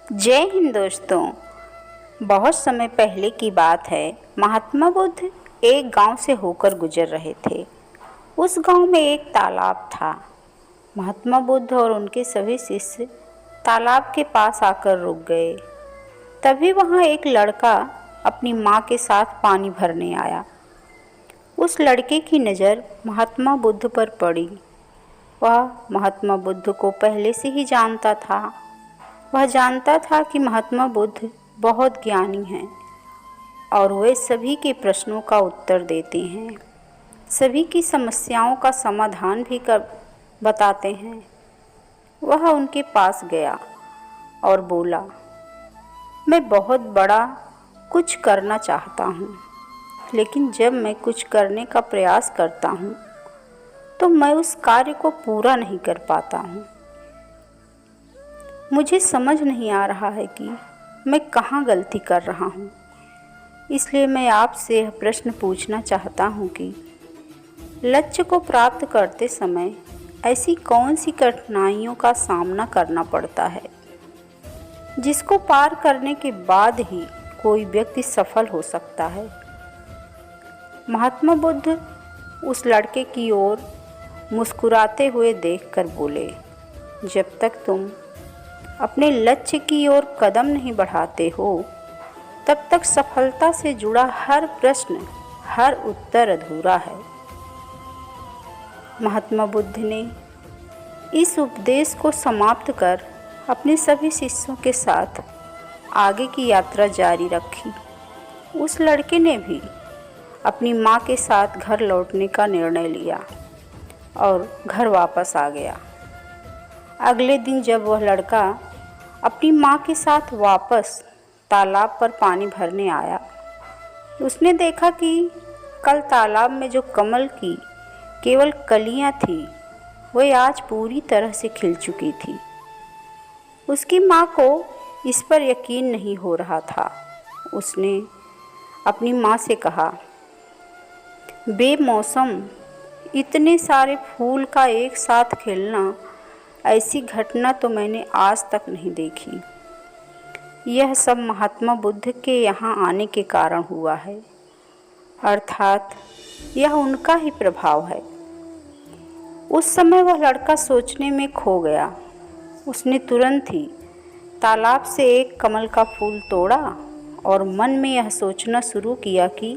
जय हिंद दोस्तों। बहुत समय पहले की बात है। महात्मा बुद्ध एक गांव से होकर गुजर रहे थे। उस गांव में एक तालाब था। महात्मा बुद्ध और उनके सभी शिष्य तालाब के पास आकर रुक गए। तभी वहां एक लड़का अपनी माँ के साथ पानी भरने आया। उस लड़के की नज़र महात्मा बुद्ध पर पड़ी। वह महात्मा बुद्ध को पहले से ही जानता था। वह जानता था कि महात्मा बुद्ध बहुत ज्ञानी हैं और वे सभी के प्रश्नों का उत्तर देते हैं, सभी की समस्याओं का समाधान भी बताते हैं। वह उनके पास गया और बोला, मैं बहुत बड़ा कुछ करना चाहता हूँ, लेकिन जब मैं कुछ करने का प्रयास करता हूँ तो मैं उस कार्य को पूरा नहीं कर पाता हूँ। मुझे समझ नहीं आ रहा है कि मैं कहाँ गलती कर रहा हूँ। इसलिए मैं आपसे यह प्रश्न पूछना चाहता हूँ कि लक्ष्य को प्राप्त करते समय ऐसी कौन सी कठिनाइयों का सामना करना पड़ता है जिसको पार करने के बाद ही कोई व्यक्ति सफल हो सकता है। महात्मा बुद्ध उस लड़के की ओर मुस्कुराते हुए देखकर बोले, जब तक तुम अपने लक्ष्य की ओर कदम नहीं बढ़ाते हो तब तक सफलता से जुड़ा हर प्रश्न, हर उत्तर अधूरा है। महात्मा बुद्ध ने इस उपदेश को समाप्त कर अपने सभी शिष्यों के साथ आगे की यात्रा जारी रखी। उस लड़के ने भी अपनी माँ के साथ घर लौटने का निर्णय लिया और घर वापस आ गया। अगले दिन जब वह लड़का अपनी माँ के साथ वापस तालाब पर पानी भरने आया, उसने देखा कि कल तालाब में जो कमल की केवल कलियाँ थी, वह आज पूरी तरह से खिल चुकी थी। उसकी माँ को इस पर यकीन नहीं हो रहा था। उसने अपनी माँ से कहा, बेमौसम इतने सारे फूल का एक साथ खिलना, ऐसी घटना तो मैंने आज तक नहीं देखी। यह सब महात्मा बुद्ध के यहाँ आने के कारण हुआ है, अर्थात यह उनका ही प्रभाव है। उस समय वह लड़का सोचने में खो गया। उसने तुरंत ही तालाब से एक कमल का फूल तोड़ा और मन में यह सोचना शुरू किया कि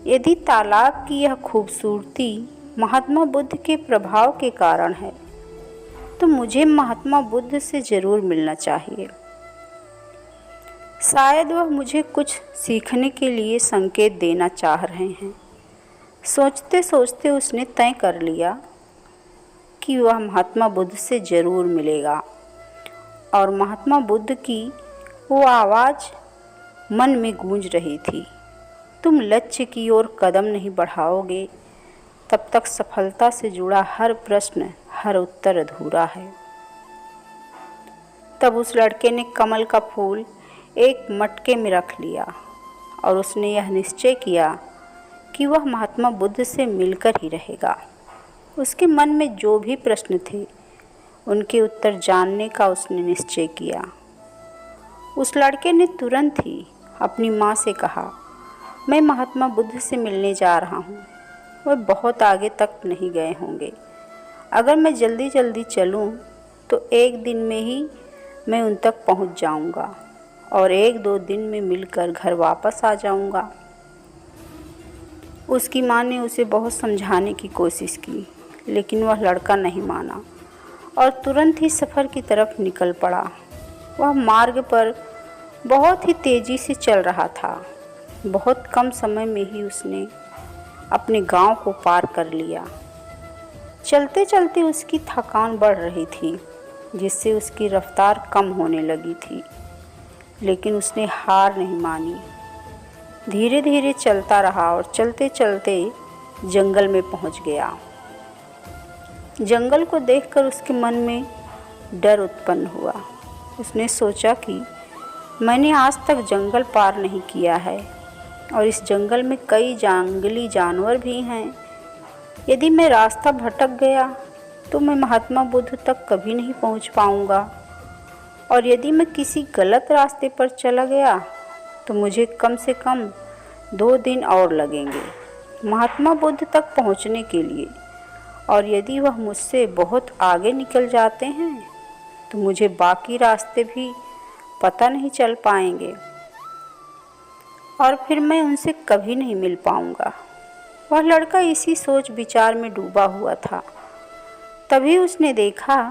यदि तालाब की यह खूबसूरती महात्मा बुद्ध के प्रभाव के कारण है तो मुझे महात्मा बुद्ध से ज़रूर मिलना चाहिए। शायद वह मुझे कुछ सीखने के लिए संकेत देना चाह रहे हैं। सोचते सोचते उसने तय कर लिया कि वह महात्मा बुद्ध से ज़रूर मिलेगा। और महात्मा बुद्ध की वो आवाज़ मन में गूंज रही थी, तुम लक्ष्य की ओर कदम नहीं बढ़ाओगे तब तक सफलता से जुड़ा हर प्रश्न, हर उत्तर अधूरा है। तब उस लड़के ने कमल का फूल एक मटके में रख लिया और उसने यह निश्चय किया कि वह महात्मा बुद्ध से मिलकर ही रहेगा। उसके मन में जो भी प्रश्न थे उनके उत्तर जानने का उसने निश्चय किया। उस लड़के ने तुरंत ही अपनी माँ से कहा, मैं महात्मा बुद्ध से मिलने जा रहा हूँ। वह बहुत आगे तक नहीं गए होंगे। अगर मैं जल्दी जल्दी चलूँ तो एक दिन में ही मैं उन तक पहुँच जाऊँगा और एक दो दिन में मिलकर घर वापस आ जाऊँगा। उसकी माँ ने उसे बहुत समझाने की कोशिश की, लेकिन वह लड़का नहीं माना और तुरंत ही सफ़र की तरफ निकल पड़ा। वह मार्ग पर बहुत ही तेज़ी से चल रहा था। बहुत कम समय में ही उसने अपने गांव को पार कर लिया। चलते चलते उसकी थकान बढ़ रही थी, जिससे उसकी रफ्तार कम होने लगी थी, लेकिन उसने हार नहीं मानी। धीरे धीरे चलता रहा और चलते चलते जंगल में पहुंच गया। जंगल को देखकर उसके मन में डर उत्पन्न हुआ। उसने सोचा कि मैंने आज तक जंगल पार नहीं किया है और इस जंगल में कई जंगली जानवर भी हैं। यदि मैं रास्ता भटक गया तो मैं महात्मा बुद्ध तक कभी नहीं पहुंच पाऊंगा। और यदि मैं किसी गलत रास्ते पर चला गया तो मुझे कम से कम 2 दिन और लगेंगे महात्मा बुद्ध तक पहुंचने के लिए, और यदि वह मुझसे बहुत आगे निकल जाते हैं तो मुझे बाकी रास्ते भी पता नहीं चल पाएंगे और फिर मैं उनसे कभी नहीं मिल पाऊंगा। वह लड़का इसी सोच विचार में डूबा हुआ था। तभी उसने देखा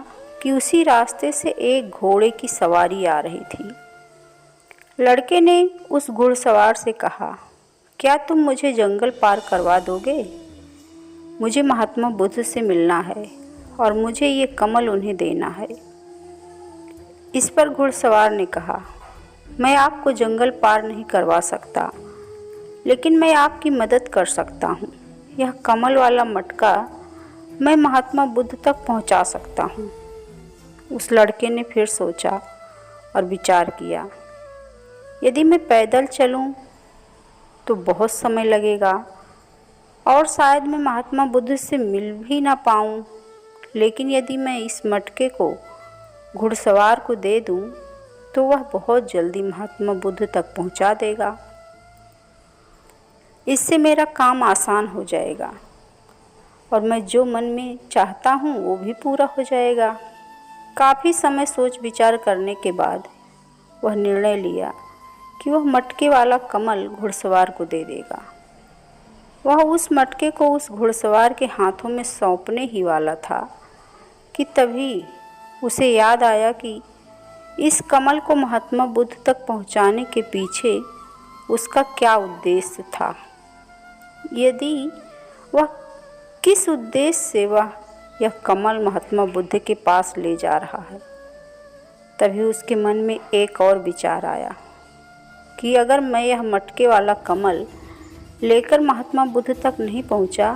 कि उसी रास्ते से एक घोड़े की सवारी आ रही थी। लड़के ने उस घुड़सवार से कहा, क्या तुम मुझे जंगल पार करवा दोगे? मुझे महात्मा बुद्ध से मिलना है और मुझे ये कमल उन्हें देना है। इस पर घुड़सवार ने कहा, मैं आपको जंगल पार नहीं करवा सकता, लेकिन मैं आपकी मदद कर सकता हूँ। यह कमल वाला मटका मैं महात्मा बुद्ध तक पहुँचा सकता हूँ। उस लड़के ने फिर सोचा और विचार किया, यदि मैं पैदल चलूँ तो बहुत समय लगेगा और शायद मैं महात्मा बुद्ध से मिल भी ना पाऊँ, लेकिन यदि मैं इस मटके को घुड़सवार को दे दूँ तो वह बहुत जल्दी महात्मा बुद्ध तक पहुँचा देगा। इससे मेरा काम आसान हो जाएगा और मैं जो मन में चाहता हूँ वो भी पूरा हो जाएगा। काफ़ी समय सोच विचार करने के बाद वह निर्णय लिया कि वह मटके वाला कमल घुड़सवार को दे देगा। वह उस मटके को उस घुड़सवार के हाथों में सौंपने ही वाला था कि तभी उसे याद आया कि इस कमल को महात्मा बुद्ध तक पहुंचाने के पीछे उसका क्या उद्देश्य था। यदि वह किस उद्देश्य से वह यह कमल महात्मा बुद्ध के पास ले जा रहा है। तभी उसके मन में एक और विचार आया कि अगर मैं यह मटके वाला कमल लेकर महात्मा बुद्ध तक नहीं पहुंचा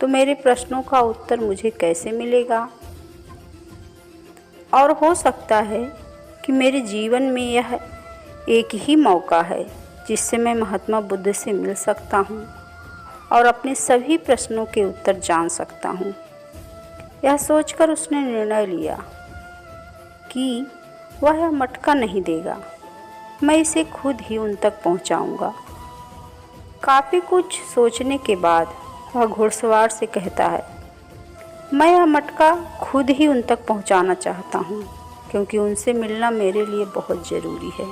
तो मेरे प्रश्नों का उत्तर मुझे कैसे मिलेगा, और हो सकता है कि मेरे जीवन में यह एक ही मौका है जिससे मैं महात्मा बुद्ध से मिल सकता हूँ और अपने सभी प्रश्नों के उत्तर जान सकता हूँ। यह सोचकर उसने निर्णय लिया कि वह यह मटका नहीं देगा, मैं इसे खुद ही उन तक पहुँचाऊँगा। काफ़ी कुछ सोचने के बाद वह घुड़सवार से कहता है, मैं यह मटका खुद ही उन तक पहुँचाना चाहता हूँ क्योंकि उनसे मिलना मेरे लिए बहुत ज़रूरी है।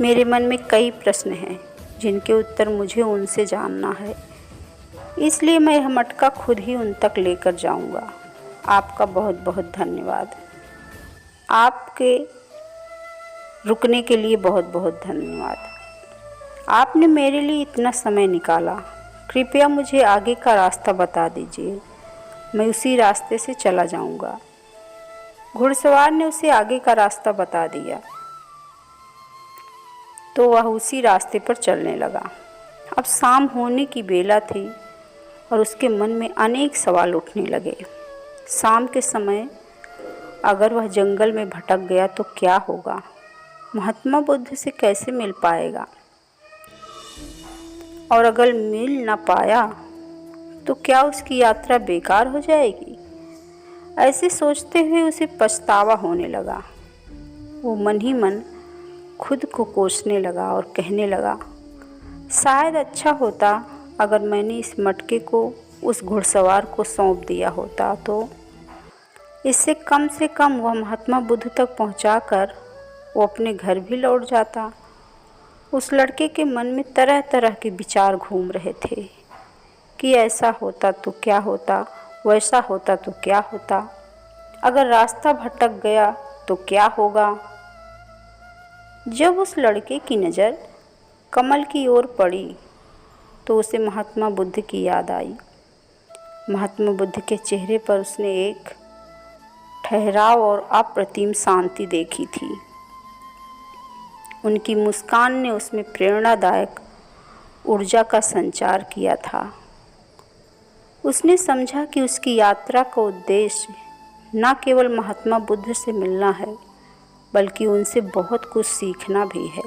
मेरे मन में कई प्रश्न हैं जिनके उत्तर मुझे उनसे जानना है, इसलिए मैं यह मटका खुद ही उन तक लेकर जाऊंगा। आपका बहुत बहुत धन्यवाद। आपके रुकने के लिए बहुत बहुत धन्यवाद। आपने मेरे लिए इतना समय निकाला। कृपया मुझे आगे का रास्ता बता दीजिए, मैं उसी रास्ते से चला जाऊंगा। घुड़सवार ने उसे आगे का रास्ता बता दिया तो वह उसी रास्ते पर चलने लगा। अब शाम होने की बेला थी और उसके मन में अनेक सवाल उठने लगे। शाम के समय अगर वह जंगल में भटक गया तो क्या होगा? महात्मा बुद्ध से कैसे मिल पाएगा? और अगर मिल ना पाया तो क्या उसकी यात्रा बेकार हो जाएगी? ऐसे सोचते हुए उसे पछतावा होने लगा। वो मन ही मन खुद को कोसने लगा और कहने लगा, शायद अच्छा होता अगर मैंने इस मटके को उस घुड़सवार को सौंप दिया होता, तो इससे कम से कम वह महात्मा बुद्ध तक पहुंचाकर वो अपने घर भी लौट जाता। उस लड़के के मन में तरह तरह के विचार घूम रहे थे कि ऐसा होता तो क्या होता, वैसा होता तो क्या होता, अगर रास्ता भटक गया तो क्या होगा। जब उस लड़के की नज़र कमल की ओर पड़ी तो उसे महात्मा बुद्ध की याद आई। महात्मा बुद्ध के चेहरे पर उसने एक ठहराव और अप्रतिम शांति देखी थी। उनकी मुस्कान ने उसमें प्रेरणादायक ऊर्जा का संचार किया था। उसने समझा कि उसकी यात्रा का उद्देश्य न केवल महात्मा बुद्ध से मिलना है, बल्कि उनसे बहुत कुछ सीखना भी है।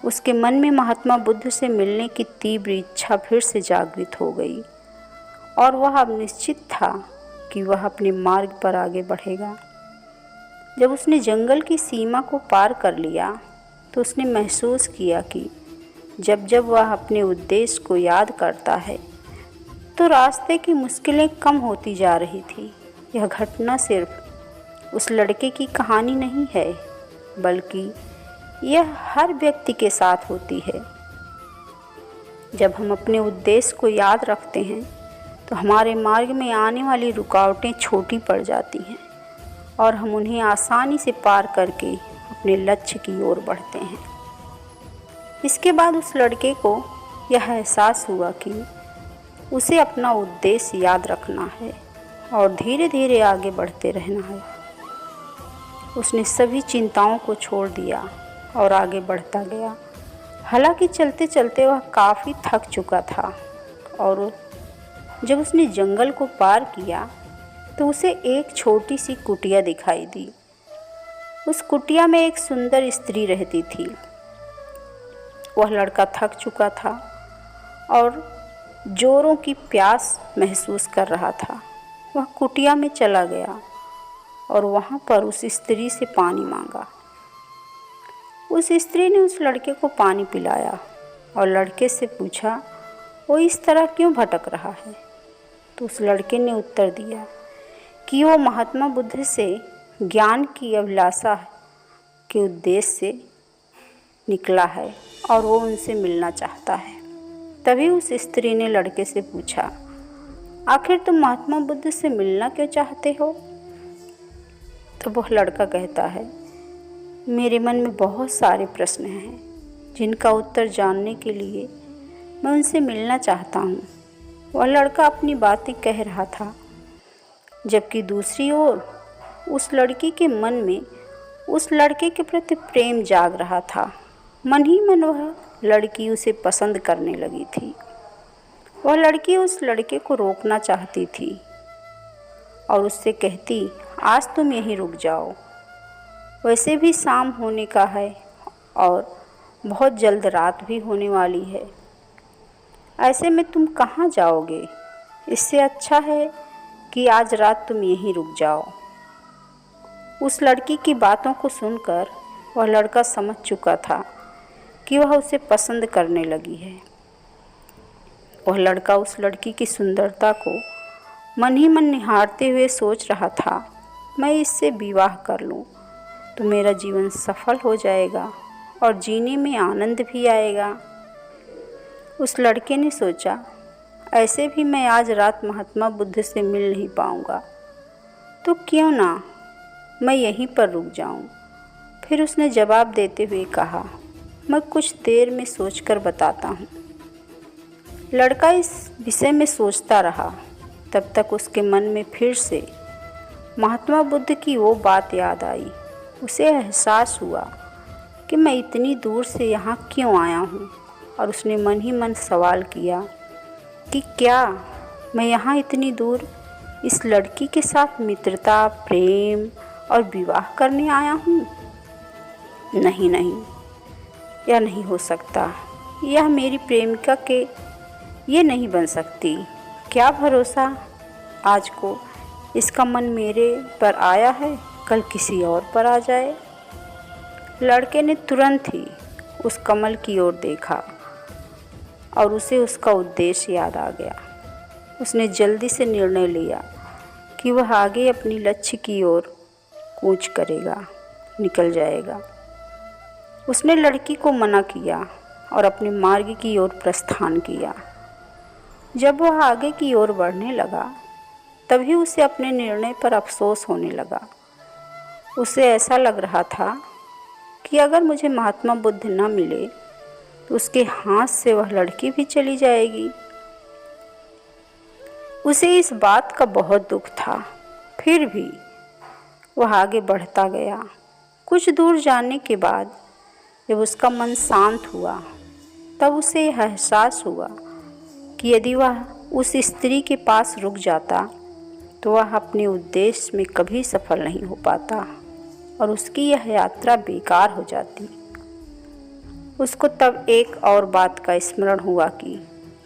उसके मन में महात्मा बुद्ध से मिलने की तीव्र इच्छा फिर से जागृत हो गई और वह अब निश्चित था कि वह अपने मार्ग पर आगे बढ़ेगा। जब उसने जंगल की सीमा को पार कर लिया तो उसने महसूस किया कि जब जब वह अपने उद्देश्य को याद करता है तो रास्ते की मुश्किलें कम होती जा रही थी। यह घटना सिर्फ उस लड़के की कहानी नहीं है, बल्कि यह हर व्यक्ति के साथ होती है। जब हम अपने उद्देश्य को याद रखते हैं तो हमारे मार्ग में आने वाली रुकावटें छोटी पड़ जाती हैं और हम उन्हें आसानी से पार करके अपने लक्ष्य की ओर बढ़ते हैं। इसके बाद उस लड़के को यह एहसास हुआ कि उसे अपना उद्देश्य याद रखना है और धीरे धीरे आगे बढ़ते रहना है। उसने सभी चिंताओं को छोड़ दिया और आगे बढ़ता गया। हालांकि चलते चलते वह काफ़ी थक चुका था और जब उसने जंगल को पार किया तो उसे एक छोटी सी कुटिया दिखाई दी। उस कुटिया में एक सुंदर स्त्री रहती थी। वह लड़का थक चुका था और जोरों की प्यास महसूस कर रहा था। वह कुटिया में चला गया और वहाँ पर उस स्त्री से पानी मांगा। उस स्त्री ने उस लड़के को पानी पिलाया और लड़के से पूछा, वो इस तरह क्यों भटक रहा है? तो उस लड़के ने उत्तर दिया कि वो महात्मा बुद्ध से ज्ञान की अभिलाषा के उद्देश्य से निकला है और वो उनसे मिलना चाहता है। तभी उस स्त्री ने लड़के से पूछा, आखिर तुम महात्मा बुद्ध से मिलना क्यों चाहते हो? तो वह लड़का कहता है, मेरे मन में बहुत सारे प्रश्न हैं जिनका उत्तर जानने के लिए मैं उनसे मिलना चाहता हूँ। वह लड़का अपनी बातें कह रहा था, जबकि दूसरी ओर उस लड़की के मन में उस लड़के के प्रति प्रेम जाग रहा था। मन ही मन वह लड़की उसे पसंद करने लगी थी। वह लड़की उस लड़के को रोकना चाहती थी और उससे कहती, आज तुम यहीं रुक जाओ, वैसे भी शाम होने का है और बहुत जल्द रात भी होने वाली है। ऐसे में तुम कहाँ जाओगे? इससे अच्छा है कि आज रात तुम यहीं रुक जाओ। उस लड़की की बातों को सुनकर वह लड़का समझ चुका था कि वह उसे पसंद करने लगी है। वह लड़का उस लड़की की सुंदरता को मन ही मन निहारते हुए सोच रहा था, मैं इससे विवाह कर लूं तो मेरा जीवन सफल हो जाएगा और जीने में आनंद भी आएगा। उस लड़के ने सोचा, ऐसे भी मैं आज रात महात्मा बुद्ध से मिल नहीं पाऊंगा, तो क्यों ना मैं यहीं पर रुक जाऊं। फिर उसने जवाब देते हुए कहा, मैं कुछ देर में सोचकर बताता हूं। लड़का इस विषय में सोचता रहा। तब तक उसके मन में फिर से महात्मा बुद्ध की वो बात याद आई। उसे एहसास हुआ कि मैं इतनी दूर से यहाँ क्यों आया हूँ और उसने मन ही मन सवाल किया कि क्या मैं यहाँ इतनी दूर इस लड़की के साथ मित्रता, प्रेम और विवाह करने आया हूँ? नहीं, यह नहीं हो सकता। यह मेरी प्रेमिका के ये नहीं बन सकती। क्या भरोसा, आज को इसका मन मेरे पर आया है, कल किसी और पर आ जाए। लड़के ने तुरंत ही उस कमल की ओर देखा और उसे उसका उद्देश्य याद आ गया। उसने जल्दी से निर्णय लिया कि वह आगे अपनी लक्ष्य की ओर कूच करेगा, निकल जाएगा। उसने लड़की को मना किया और अपने मार्ग की ओर प्रस्थान किया। जब वह आगे की ओर बढ़ने लगा, तभी उसे अपने निर्णय पर अफसोस होने लगा। उसे ऐसा लग रहा था कि अगर मुझे महात्मा बुद्ध न मिले तो उसके हाथ से वह लड़की भी चली जाएगी। उसे इस बात का बहुत दुख था। फिर भी वह आगे बढ़ता गया। कुछ दूर जाने के बाद जब उसका मन शांत हुआ, तब उसे यह एहसास हुआ कि यदि वह उस स्त्री के पास रुक जाता तो वह अपने उद्देश्य में कभी सफल नहीं हो पाता और उसकी यह यात्रा बेकार हो जाती। उसको तब एक और बात का स्मरण हुआ कि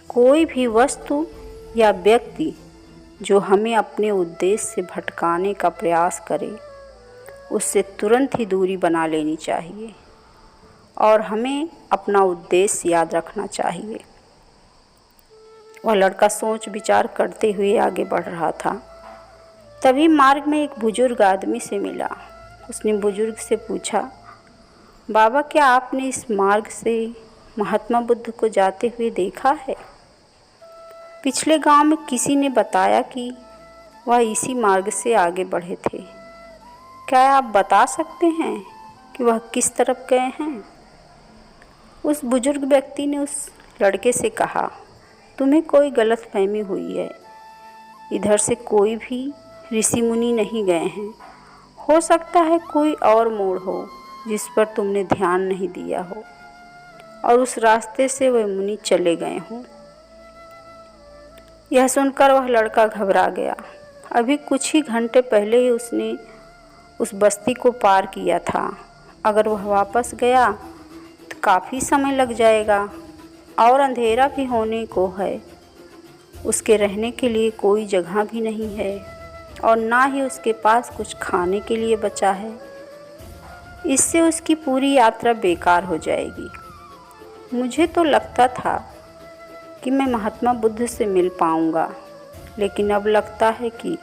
कोई भी वस्तु या व्यक्ति जो हमें अपने उद्देश्य से भटकाने का प्रयास करे, उससे तुरंत ही दूरी बना लेनी चाहिए और हमें अपना उद्देश्य याद रखना चाहिए। वह लड़का सोच विचार करते हुए आगे बढ़ रहा था। तभी मार्ग में एक बुजुर्ग आदमी से मिला। उसने बुजुर्ग से पूछा, बाबा क्या आपने इस मार्ग से महात्मा बुद्ध को जाते हुए देखा है? पिछले गांव में किसी ने बताया कि वह इसी मार्ग से आगे बढ़े थे। क्या आप बता सकते हैं कि वह किस तरफ गए हैं? उस बुजुर्ग व्यक्ति ने उस लड़के से कहा, तुम्हें कोई गलतफहमी हुई है। इधर से कोई भी ऋषि मुनि नहीं गए हैं। हो सकता है कोई और मोड़ हो जिस पर तुमने ध्यान नहीं दिया हो और उस रास्ते से वह मुनि चले गए हों। यह सुनकर वह लड़का घबरा गया। अभी कुछ ही घंटे पहले ही उसने उस बस्ती को पार किया था। अगर वह वापस गया तो काफ़ी समय लग जाएगा और अंधेरा भी होने को है। उसके रहने के लिए कोई जगह भी नहीं है और ना ही उसके पास कुछ खाने के लिए बचा है। इससे उसकी पूरी यात्रा बेकार हो जाएगी। मुझे तो लगता था कि मैं महात्मा बुद्ध से मिल पाऊंगा, लेकिन अब लगता है कि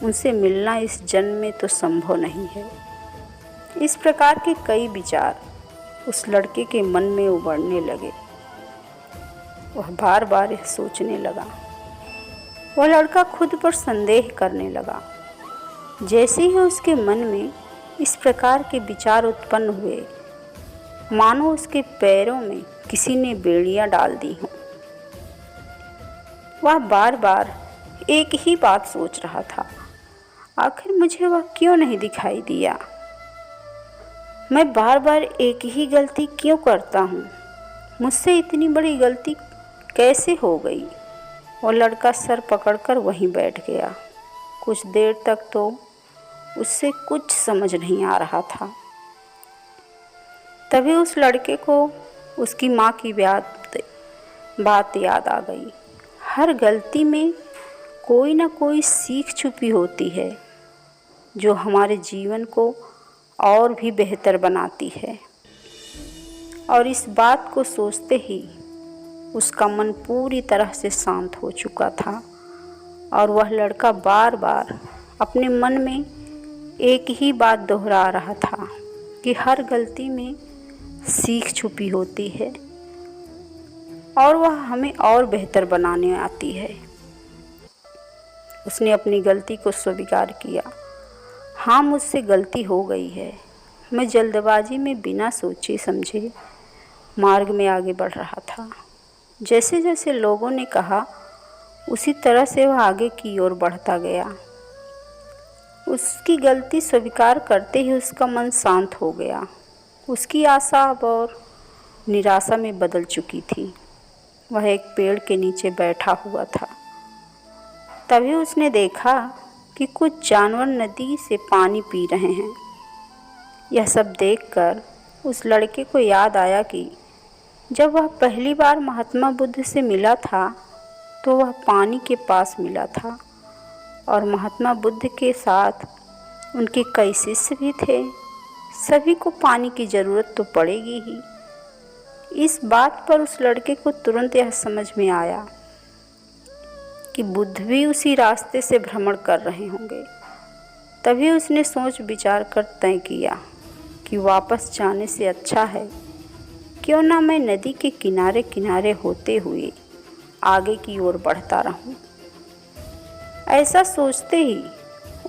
उनसे मिलना इस जन्म में तो संभव नहीं है। इस प्रकार के कई विचार उस लड़के के मन में उभरने लगे। वह बार बार यह सोचने लगा। वह लड़का खुद पर संदेह करने लगा। जैसे ही उसके मन में इस प्रकार के विचार उत्पन्न हुए, मानो उसके पैरों में किसी ने बेड़ियां डाल दी हों। वह बार बार एक ही बात सोच रहा था, आखिर मुझे वह क्यों नहीं दिखाई दिया? मैं बार बार एक ही गलती क्यों करता हूँ? मुझसे इतनी बड़ी गलती कैसे हो गई? वो लड़का सर पकड़कर वहीं बैठ गया। कुछ देर तक तो उससे कुछ समझ नहीं आ रहा था। तभी उस लड़के को उसकी माँ की बात याद आ गई। हर गलती में कोई ना कोई सीख छुपी होती है जो हमारे जीवन को और भी बेहतर बनाती है। और इस बात को सोचते ही उसका मन पूरी तरह से शांत हो चुका था और वह लड़का बार बार अपने मन में एक ही बात दोहरा रहा था कि हर गलती में सीख छुपी होती है और वह हमें और बेहतर बनाने आती है। उसने अपनी गलती को स्वीकार किया। हाँ, मुझसे गलती हो गई है। मैं जल्दबाजी में बिना सोचे समझे मार्ग में आगे बढ़ रहा था। जैसे जैसे लोगों ने कहा, उसी तरह से वह आगे की ओर बढ़ता गया। उसकी गलती स्वीकार करते ही उसका मन शांत हो गया। उसकी आशा अब और निराशा में बदल चुकी थी। वह एक पेड़ के नीचे बैठा हुआ था। तभी उसने देखा कि कुछ जानवर नदी से पानी पी रहे हैं। यह सब देखकर उस लड़के को याद आया कि जब वह पहली बार महात्मा बुद्ध से मिला था तो वह पानी के पास मिला था और महात्मा बुद्ध के साथ उनके कई शिष्य भी थे। सभी को पानी की ज़रूरत तो पड़ेगी ही। इस बात पर उस लड़के को तुरंत यह समझ में आया कि बुद्ध भी उसी रास्ते से भ्रमण कर रहे होंगे। तभी उसने सोच विचार कर तय किया कि वापस जाने से अच्छा है क्यों ना मैं नदी के किनारे किनारे होते हुए आगे की ओर बढ़ता रहूं। ऐसा सोचते ही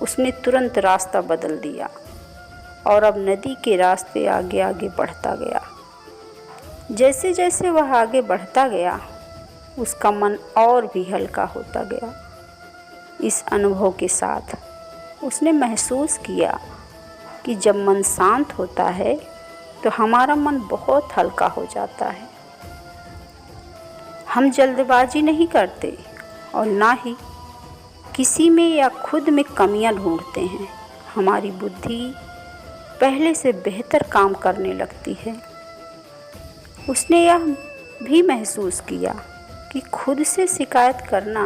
उसने तुरंत रास्ता बदल दिया और अब नदी के रास्ते आगे आगे बढ़ता गया। जैसे जैसे वह आगे बढ़ता गया, उसका मन और भी हल्का होता गया। इस अनुभव के साथ उसने महसूस किया कि जब मन शांत होता है तो हमारा मन बहुत हल्का हो जाता है। हम जल्दबाजी नहीं करते और ना ही किसी में या खुद में कमियां ढूंढते हैं। हमारी बुद्धि पहले से बेहतर काम करने लगती है। उसने यह भी महसूस किया कि खुद से शिकायत करना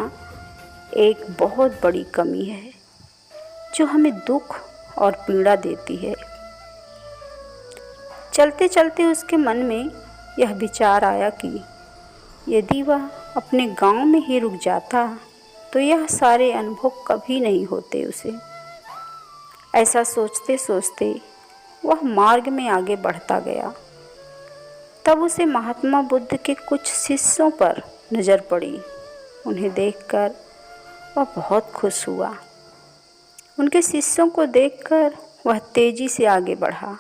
एक बहुत बड़ी कमी है जो हमें दुख और पीड़ा देती है। चलते चलते उसके मन में यह विचार आया कि यदि वह अपने गांव में ही रुक जाता तो यह सारे अनुभव कभी नहीं होते उसे। ऐसा सोचते सोचते वह मार्ग में आगे बढ़ता गया। तब उसे महात्मा बुद्ध के कुछ शिष्यों पर नज़र पड़ी। उन्हें देखकर वह बहुत खुश हुआ। उनके शिष्यों को देखकर वह तेजी से आगे बढ़ा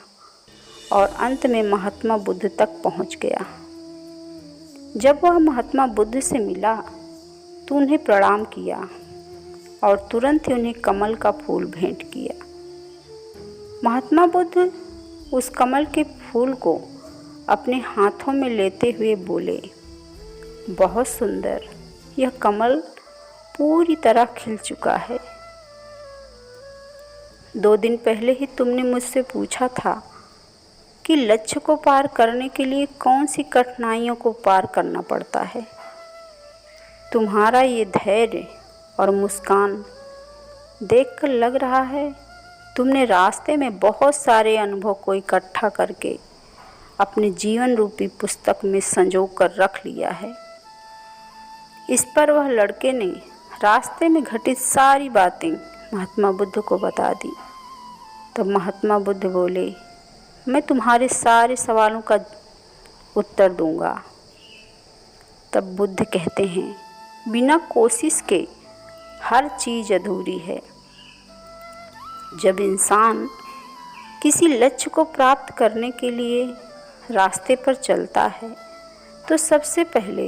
और अंत में महात्मा बुद्ध तक पहुंच गया। जब वह महात्मा बुद्ध से मिला तो उन्हें प्रणाम किया और तुरंत ही उन्हें कमल का फूल भेंट किया। महात्मा बुद्ध उस कमल के फूल को अपने हाथों में लेते हुए बोले, बहुत सुंदर, यह कमल पूरी तरह खिल चुका है। 2 दिन पहले ही तुमने मुझसे पूछा था कि लक्ष्य को पार करने के लिए कौन सी कठिनाइयों को पार करना पड़ता है। तुम्हारा ये धैर्य और मुस्कान देखकर लग रहा है तुमने रास्ते में बहुत सारे अनुभव को इकट्ठा करके अपने जीवन रूपी पुस्तक में संजो कर रख लिया है। इस पर वह लड़के ने रास्ते में घटित सारी बातें महात्मा बुद्ध को बता दी। तब महात्मा बुद्ध बोले, मैं तुम्हारे सारे सवालों का उत्तर दूंगा। तब बुद्ध कहते हैं, बिना कोशिश के हर चीज़ अधूरी है। जब इंसान किसी लक्ष्य को प्राप्त करने के लिए रास्ते पर चलता है तो सबसे पहले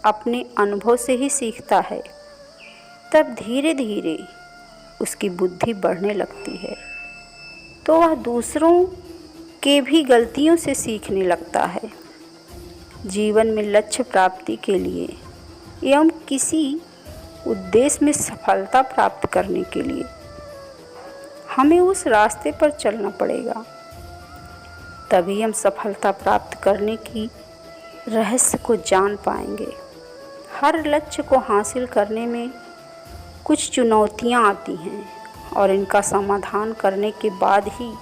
अपने अनुभव से ही सीखता है। तब धीरे धीरे उसकी बुद्धि बढ़ने लगती है तो वह दूसरों के भी गलतियों से सीखने लगता है। जीवन में लक्ष्य प्राप्ति के लिए एवं किसी उद्देश्य में सफलता प्राप्त करने के लिए हमें उस रास्ते पर चलना पड़ेगा। तभी हम सफलता प्राप्त करने की रहस्य को जान पाएंगे। हर लक्ष्य को हासिल करने में कुछ चुनौतियां आती हैं और इनका समाधान करने के बाद ही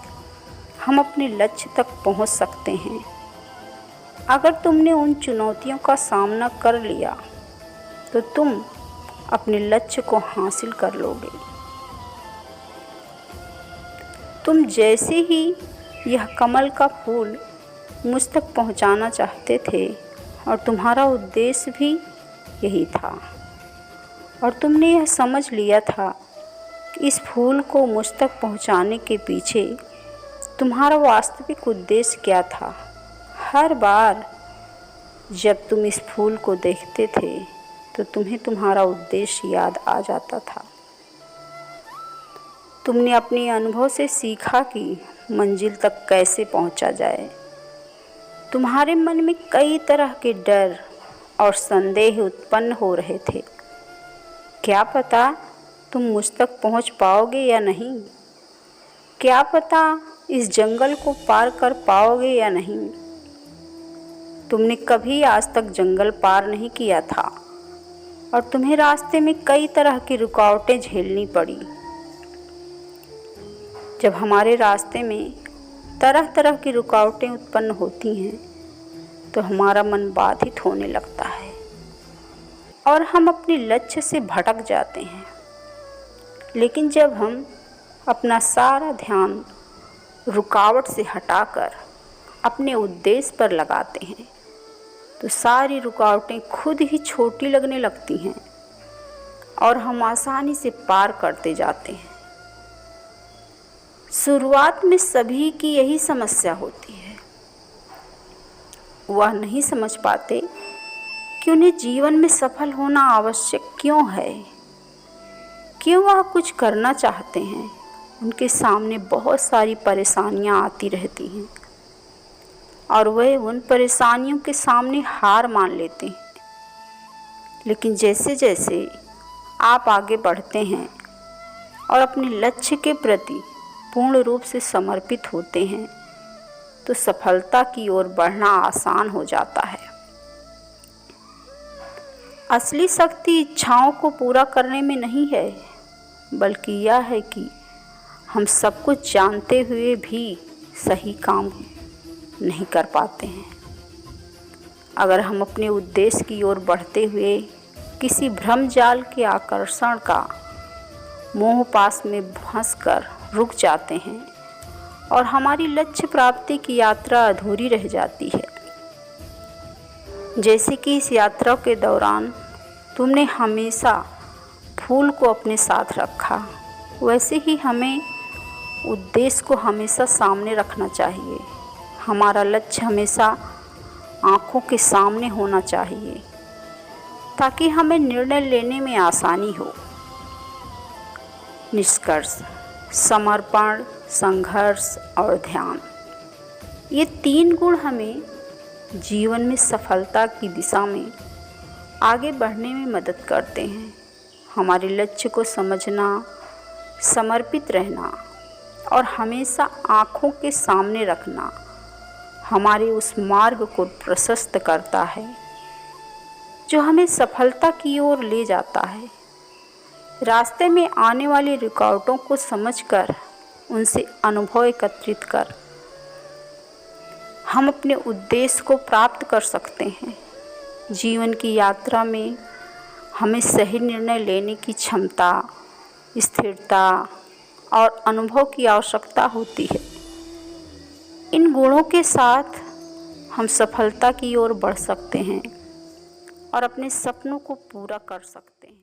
हम अपने लक्ष्य तक पहुंच सकते हैं। अगर तुमने उन चुनौतियों का सामना कर लिया तो तुम अपने लक्ष्य को हासिल कर लोगे। तुम जैसे ही यह कमल का फूल मुझ तक पहुंचाना चाहते थे और तुम्हारा उद्देश्य भी यही था और तुमने यह समझ लिया था कि इस फूल को मुझ तक पहुंचाने के पीछे तुम्हारा वास्तविक उद्देश्य क्या था। हर बार जब तुम इस फूल को देखते थे तो तुम्हें तुम्हारा उद्देश्य याद आ जाता था। तुमने अपने अनुभव से सीखा कि मंजिल तक कैसे पहुंचा जाए। तुम्हारे मन में कई तरह के डर और संदेह उत्पन्न हो रहे थे। क्या पता तुम मुझ तक पहुंच पाओगे या नहीं? क्या पता इस जंगल को पार कर पाओगे या नहीं? तुमने कभी आज तक जंगल पार नहीं किया था और तुम्हें रास्ते में कई तरह की रुकावटें झेलनी पड़ी। जब हमारे रास्ते में तरह तरह की रुकावटें उत्पन्न होती हैं तो हमारा मन बाधित होने लगता है और हम अपने लक्ष्य से भटक जाते हैं। लेकिन जब हम अपना सारा ध्यान रुकावट से हटाकर अपने उद्देश्य पर लगाते हैं तो सारी रुकावटें खुद ही छोटी लगने लगती हैं और हम आसानी से पार करते जाते हैं। शुरुआत में सभी की यही समस्या होती है। वह नहीं समझ पाते कि उन्हें जीवन में सफल होना आवश्यक क्यों है, क्यों वह कुछ करना चाहते हैं। उनके सामने बहुत सारी परेशानियां आती रहती हैं और वे उन परेशानियों के सामने हार मान लेते हैं। लेकिन जैसे जैसे आप आगे बढ़ते हैं और अपने लक्ष्य के प्रति पूर्ण रूप से समर्पित होते हैं तो सफलता की ओर बढ़ना आसान हो जाता है। असली शक्ति इच्छाओं को पूरा करने में नहीं है, बल्कि यह है कि हम सब कुछ जानते हुए भी सही काम नहीं कर पाते हैं। अगर हम अपने उद्देश्य की ओर बढ़ते हुए किसी भ्रम जाल के आकर्षण का मोह पास में फंसकर रुक जाते हैं और हमारी लक्ष्य प्राप्ति की यात्रा अधूरी रह जाती है। जैसे कि इस यात्रा के दौरान तुमने हमेशा फूल को अपने साथ रखा, वैसे ही हमें उद्देश्य को हमेशा सामने रखना चाहिए। हमारा लक्ष्य हमेशा आँखों के सामने होना चाहिए ताकि हमें निर्णय लेने में आसानी हो। निष्कर्ष: समर्पण, संघर्ष और ध्यान, ये 3 गुण हमें जीवन में सफलता की दिशा में आगे बढ़ने में मदद करते हैं। हमारे लक्ष्य को समझना, समर्पित रहना और हमेशा आँखों के सामने रखना हमारे उस मार्ग को प्रशस्त करता है जो हमें सफलता की ओर ले जाता है। रास्ते में आने वाली रुकावटों को समझकर उनसे अनुभव एकत्रित कर हम अपने उद्देश्य को प्राप्त कर सकते हैं। जीवन की यात्रा में हमें सही निर्णय लेने की क्षमता, स्थिरता और अनुभव की आवश्यकता होती है। इन गुणों के साथ हम सफलता की ओर बढ़ सकते हैं और अपने सपनों को पूरा कर सकते हैं।